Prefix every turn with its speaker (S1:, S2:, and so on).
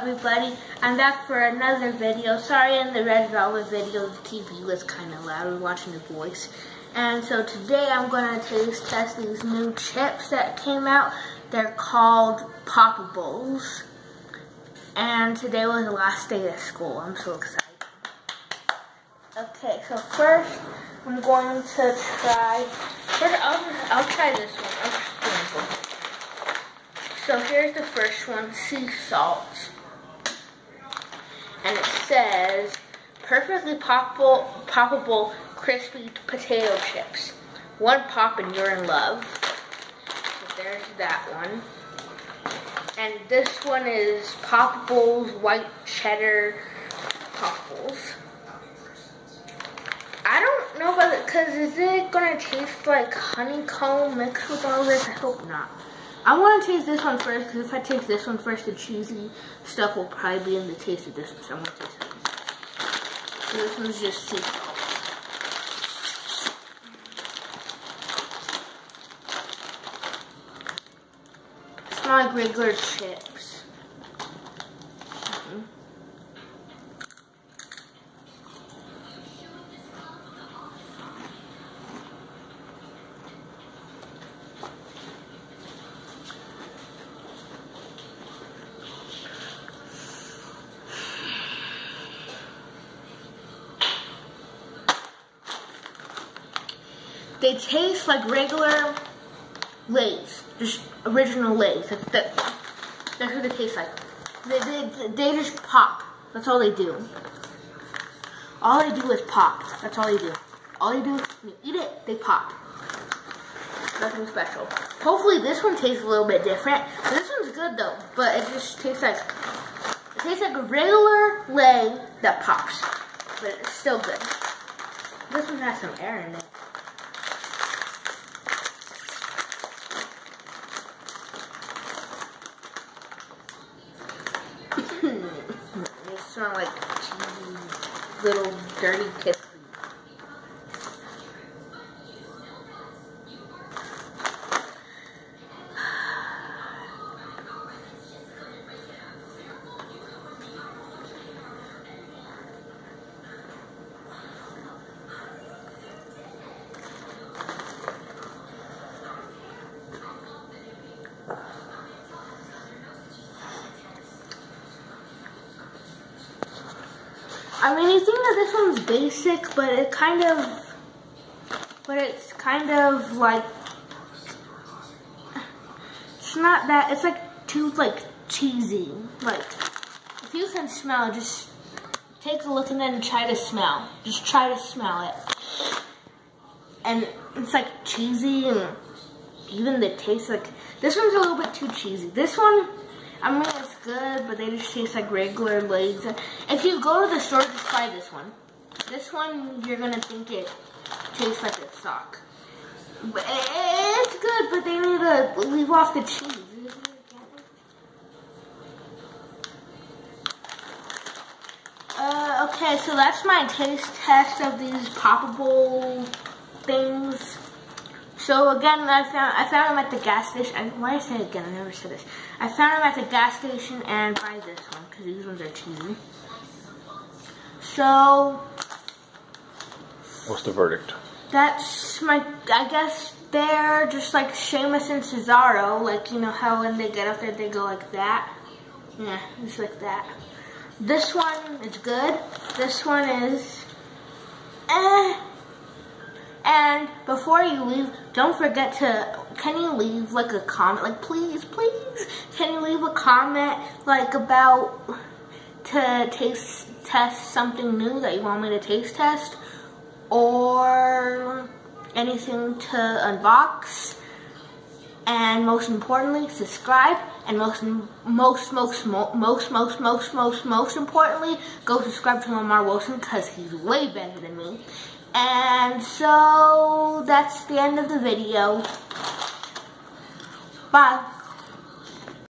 S1: everybody? I'm back for another video. Sorry, in the Red Velvet video, the TV was kind of loud. I was watching The Voice. And so today I'm going to taste test these new chips that came out. They're called popables. And today was the last day of school. I'm so excited. Okay, so first I'm going to try, I'll try this one. So here's the first one, sea salt. And it says, perfectly poppable crispy potato chips. One pop and you're in love. So there's that one. And this one is poppables, white cheddar poppables. I don't know about it, because is it going to taste like honeycomb mixed with all this? I hope not. I want to taste this one first, because if I taste this one first, the cheesy stuff will probably be in the taste of this one. So I'm going to taste it. So this one's just sea salt. It's not like regular chips. They taste like regular Lay's, just original Lay's. That's what they taste like. They just pop. That's all they do. All they do is pop. That's all they do. All they do is when you eat it, they pop. Nothing special. Hopefully this one tastes a little bit different. This one's good though, but it just tastes like a regular Lay that pops, but it's still good. This one has some air in it. They smell like cheesy, little dirty kid food. I mean, you think that this one's basic, but it's kind of like, it's not that, it's like too like cheesy. Like, if you can smell, just take a look and then try to smell. Just try to smell it. And it's like cheesy, and even the taste, like, this one's a little bit too cheesy. This one, I mean, it's good, but they just taste like regular Lay's. If you go to the store, just try this one. This one, you're gonna think it tastes like a sock. But it's good, but they need to leave off the cheese. Okay, so that's my taste test of these poppable things. So again, I found them at the gas station. Why did I say it again? I never said this. I found them at the gas station and buy this one because these ones are cheesy. So
S2: what's the verdict?
S1: That's I guess they're just like Seamus and Cesaro. Like, you know how when they get up there they go like that? Yeah, just like that. This one is good. This one is And before you leave, don't forget to, can you leave like a comment, like please, can you leave a comment like about to test something new that you want me to taste test, or anything to unbox, and most importantly, subscribe, and most importantly, go subscribe to Lamar Wilson because he's way better than me. And so that's the end of the video. Bye.